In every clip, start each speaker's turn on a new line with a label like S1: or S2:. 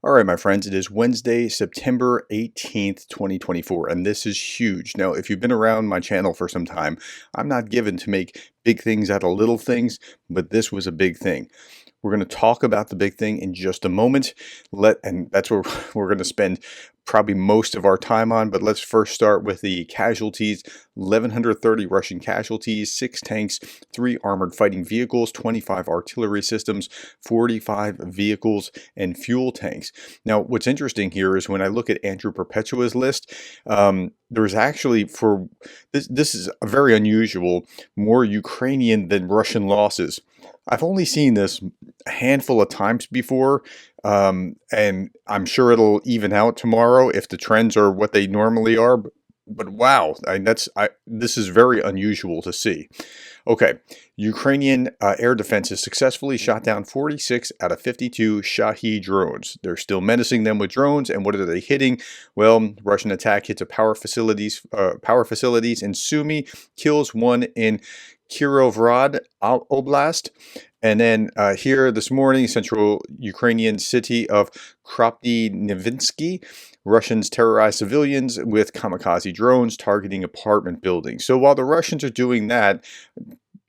S1: All right, my friends, it is Wednesday, September 18th, 2024, and this is huge. Now, if you've been around my channel for some time, I'm not given to make big things out of little things, but this was a big thing. We're going to talk about the big thing in just a moment, and that's where we're going to spend probably most of our time on, but let's first start with the casualties. 1,130 Russian casualties, 6 tanks, 3 armored fighting vehicles, 25 artillery systems, 45 vehicles, and fuel tanks. Now, what's interesting here is when I look at Andrew Perpetua's list, there's actually, for this is very unusual, more Ukrainian than Russian losses. I've only seen this a handful of times before, and I'm sure it'll even out tomorrow if the trends are what they normally are. But wow, this is very unusual to see. Okay, Ukrainian air defenses successfully shot down 46 out of 52 Shahed drones. They're still menacing them with drones, and what are they hitting? Well, Russian attack hits a power facilities in Sumy, kills one in Kropyvnytskyi Oblast, and then here this morning, central Ukrainian city of Kropyvnytskyi, Russians terrorize civilians with kamikaze drones targeting apartment buildings. So while the Russians are doing that,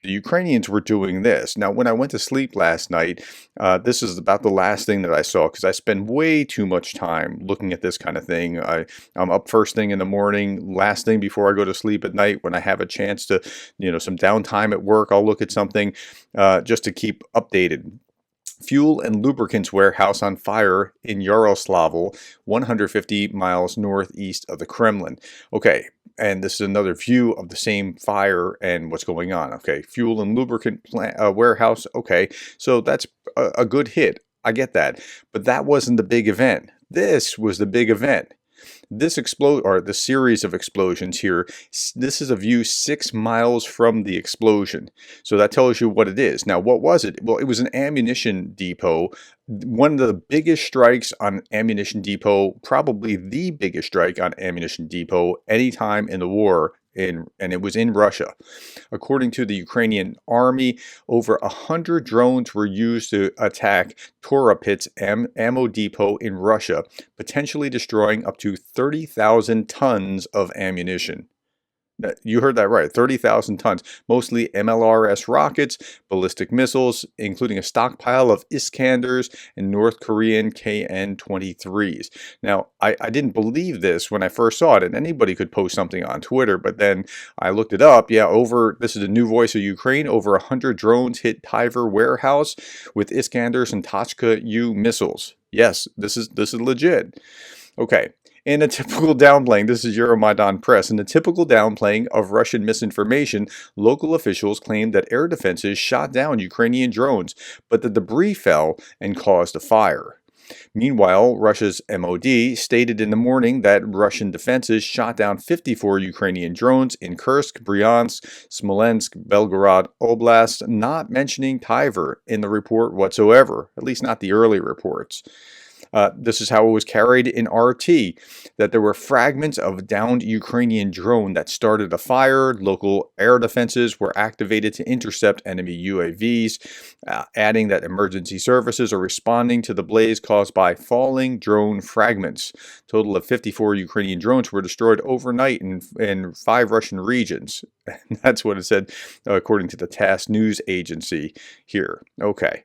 S1: the Ukrainians were doing this. Now, when I went to sleep last night, this is about the last thing that I saw because I spend way too much time looking at this kind of thing. I'm up first thing in the morning, last thing before I go to sleep at night. When I have a chance to, some downtime at work, I'll look at something just to keep updated. Fuel and lubricants warehouse on fire in Yaroslavl, 150 miles northeast of the Kremlin. Okay, and this is another view of the same fire and what's going on. Okay, fuel and lubricant warehouse. Okay, so that's a good hit. I get that. But that wasn't the big event. This was the big event. This the series of explosions here, this is a view 6 miles from the explosion. So that tells you what it is. Now, what was it? Well, it was an ammunition depot. One of the biggest strikes on ammunition depot, probably the biggest strike on ammunition depot anytime in the war. And it was in Russia. According to the Ukrainian army, over 100 drones were used to attack Toropets ammo depot in Russia, potentially destroying up to 30,000 tons of ammunition. You heard that right, 30,000 tons, mostly MLRS rockets, ballistic missiles, including a stockpile of Iskanders and North Korean KN-23s. Now, I didn't believe this when I first saw it, and anybody could post something on Twitter, but then I looked it up. Yeah, this is the new voice of Ukraine, over 100 drones hit Tiver warehouse with Iskanders and Tochka-U missiles. Yes, this is legit. Okay. In a typical downplaying, this is Euromaidan Press, in a typical downplaying of Russian misinformation, local officials claimed that air defenses shot down Ukrainian drones, but the debris fell and caused a fire. Meanwhile, Russia's MOD stated in the morning that Russian defenses shot down 54 Ukrainian drones in Kursk, Bryansk, Smolensk, Belgorod Oblast, not mentioning Tiver in the report whatsoever, at least not the early reports. This is how it was carried in RT, that there were fragments of a downed Ukrainian drone that started a fire. Local air defenses were activated to intercept enemy UAVs, adding that emergency services are responding to the blaze caused by falling drone fragments. A total of 54 Ukrainian drones were destroyed overnight in 5 Russian regions. And that's what it said, according to the TASS news agency here. Okay.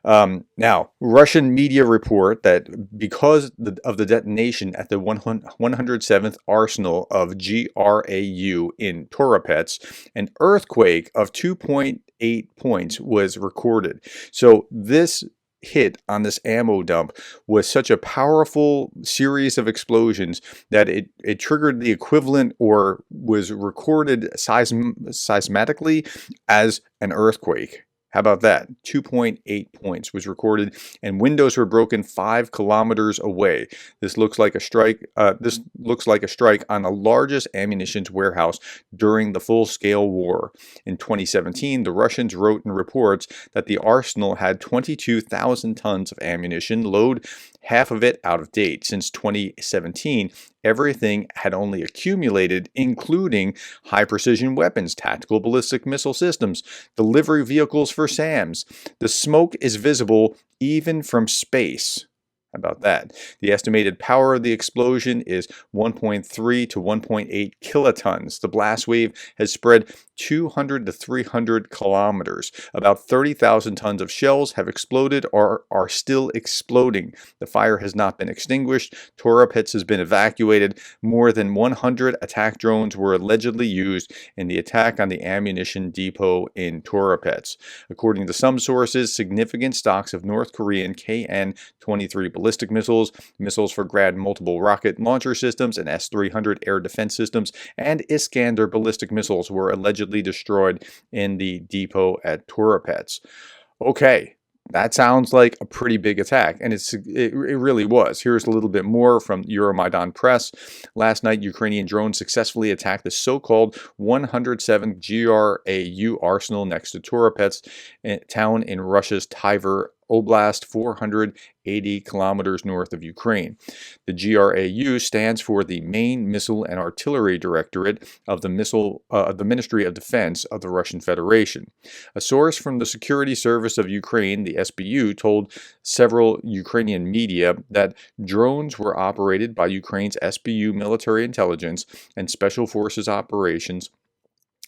S1: Now, Russian media report that because of the detonation at the 107th Arsenal of GRAU in Toropets, an earthquake of 2.8 points was recorded. So this hit on this ammo dump was such a powerful series of explosions that it triggered the equivalent or was recorded seismatically as an earthquake. How about that? 2.8 points was recorded, and windows were broken 5 kilometers away. This looks like a strike. This looks like a strike on the largest ammunition warehouse during the full-scale war. In 2017, the Russians wrote in reports that the arsenal had 22,000 tons of ammunition, load half of it out of date. Since 2017, everything had only accumulated, including high-precision weapons, tactical ballistic missile systems, delivery vehicles for SAMs. The smoke is visible even from space. How about that? The estimated power of the explosion is 1.3 to 1.8 kilotons. The blast wave has spread 200 to 300 kilometers. About 30,000 tons of shells have exploded or are still exploding. The fire has not been extinguished. Toropets has been evacuated. More than 100 attack drones were allegedly used in the attack on the ammunition depot in Toropets. According to some sources, significant stocks of North Korean KN-23 ballistic missiles, missiles for Grad multiple rocket launcher systems, and S-300 air defense systems, and Iskander ballistic missiles were allegedly destroyed in the depot at Toropets. Okay, that sounds like a pretty big attack, and it really was. Here's a little bit more from Euromaidan Press. Last night, Ukrainian drones successfully attacked the so-called 107 GRAU arsenal next to Toropets, a town in Russia's Tver Oblast, 480 kilometers north of Ukraine. The GRAU stands for the Main Missile and Artillery Directorate of the Ministry of Defense of the Russian Federation. A source from the Security Service of Ukraine, the SBU, told several Ukrainian media that drones were operated by Ukraine's SBU military intelligence and special forces operations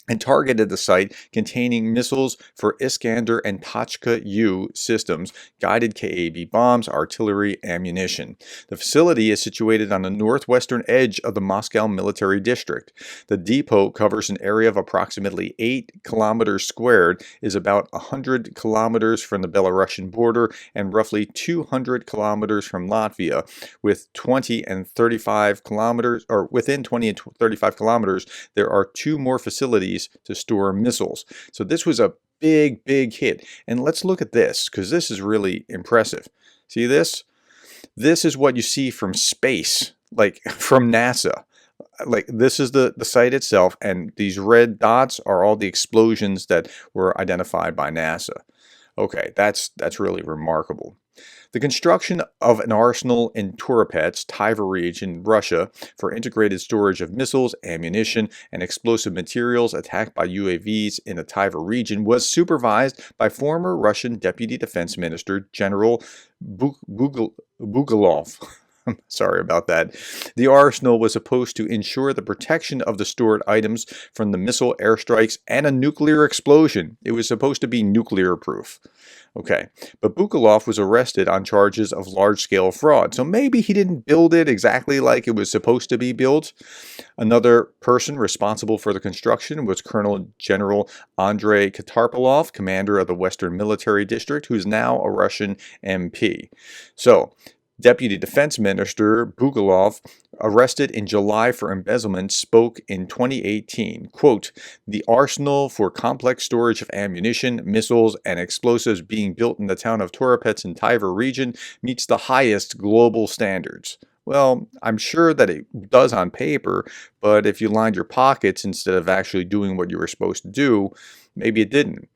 S1: and targeted the site containing missiles for Iskander and Tochka-U systems, guided KAB bombs, artillery, ammunition. The facility is situated on the northwestern edge of the Moscow military district. The depot covers an area of approximately 8 kilometers squared, is about 100 kilometers from the Belarusian border, and roughly 200 kilometers from Latvia. With 20 and 35 kilometers, or within 20 and 35 kilometers, there are two more facilities to store missiles. So this was a big hit. And let's look at this, because this is really impressive. See this? This is what you see from space, like from NASA. Like this is the site itself, and these red dots are all the explosions that were identified by NASA. Okay, that's really remarkable. The construction of an arsenal in Toropets, Tver region, Russia, for integrated storage of missiles, ammunition, and explosive materials attacked by UAVs in the Tver region was supervised by former Russian Deputy Defense Minister General Bugalov. Sorry about that. The arsenal was supposed to ensure the protection of the stored items from the missile airstrikes and a nuclear explosion. It was supposed to be nuclear proof. Okay, but Bukalov was arrested on charges of large-scale fraud, so maybe he didn't build it exactly like it was supposed to be built. Another person responsible for the construction was Colonel General Andrei Katarpilov, commander of the Western Military District, who's now a Russian MP. So, Deputy Defense Minister Bugalov, arrested in July for embezzlement, spoke in 2018, quote, "The arsenal for complex storage of ammunition, missiles, and explosives being built in the town of Toropets in Tver region meets the highest global standards." Well, I'm sure that it does on paper, but if you lined your pockets instead of actually doing what you were supposed to do, maybe it didn't.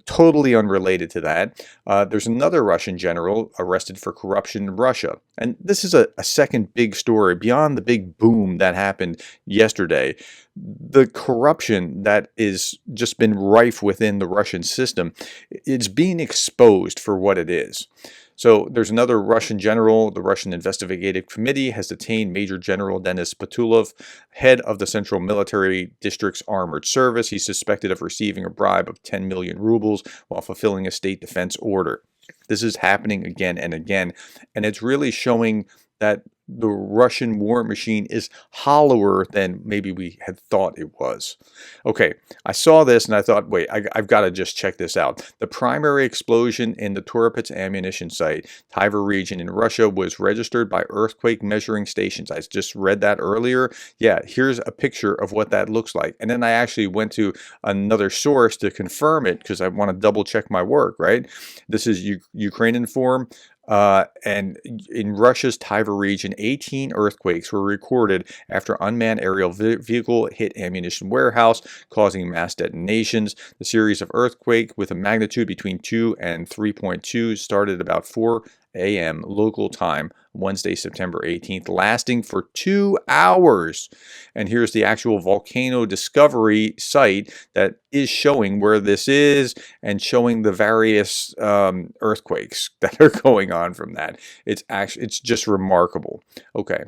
S1: Totally unrelated to that, there's another Russian general arrested for corruption in Russia. And this is a second big story beyond the big boom that happened yesterday. The corruption that is just been rife within the Russian system, it's being exposed for what it is. So there's another Russian general. The Russian Investigative Committee has detained Major General Denis Patulov, head of the Central Military District's Armored Service. He's suspected of receiving a bribe of 10 million rubles while fulfilling a state defense order. This is happening again and again, and it's really showing that the Russian war machine is hollower than maybe we had thought it was. Okay, I saw this and I thought, wait, I've got to just check this out. The primary explosion in the Toropets ammunition site, Tver region in Russia, was registered by earthquake measuring stations. I just read that earlier. Yeah, here's a picture of what that looks like. And then I actually went to another source to confirm it because I want to double check my work, right? This is Ukrainian form. And in Russia's Tver region, 18 earthquakes were recorded after unmanned aerial vehicle hit ammunition warehouse, causing mass detonations. The series of earthquakes with a magnitude between 2 and 3.2 started about 4 a.m. local time, Wednesday, September 18th, lasting for 2 hours. And here's the actual volcano discovery site that is showing where this is and showing the various earthquakes that are going on from that. It's just remarkable. Okay.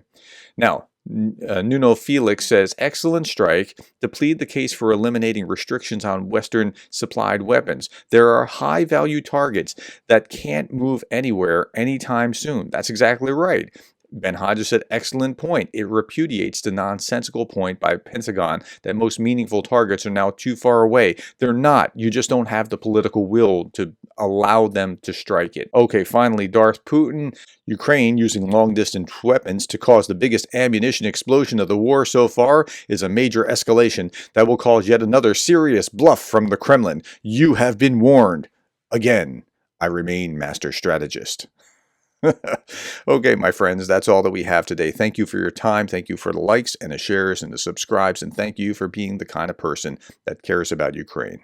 S1: Now, Nuno Felix says, excellent strike to plead the case for eliminating restrictions on Western supplied weapons. There are high value targets that can't move anywhere anytime soon. That's exactly right. Ben Hodges said, excellent point. It repudiates the nonsensical point by Pentagon that most meaningful targets are now too far away. They're not. You just don't have the political will to allow them to strike it. Okay, finally, Darth Putin, Ukraine using long-distance weapons to cause the biggest ammunition explosion of the war so far is a major escalation that will cause yet another serious bluff from the Kremlin. You have been warned. Again, I remain master strategist. Okay, my friends, that's all that we have today. Thank you for your time. Thank you for the likes and the shares and the subscribes. And thank you for being the kind of person that cares about Ukraine.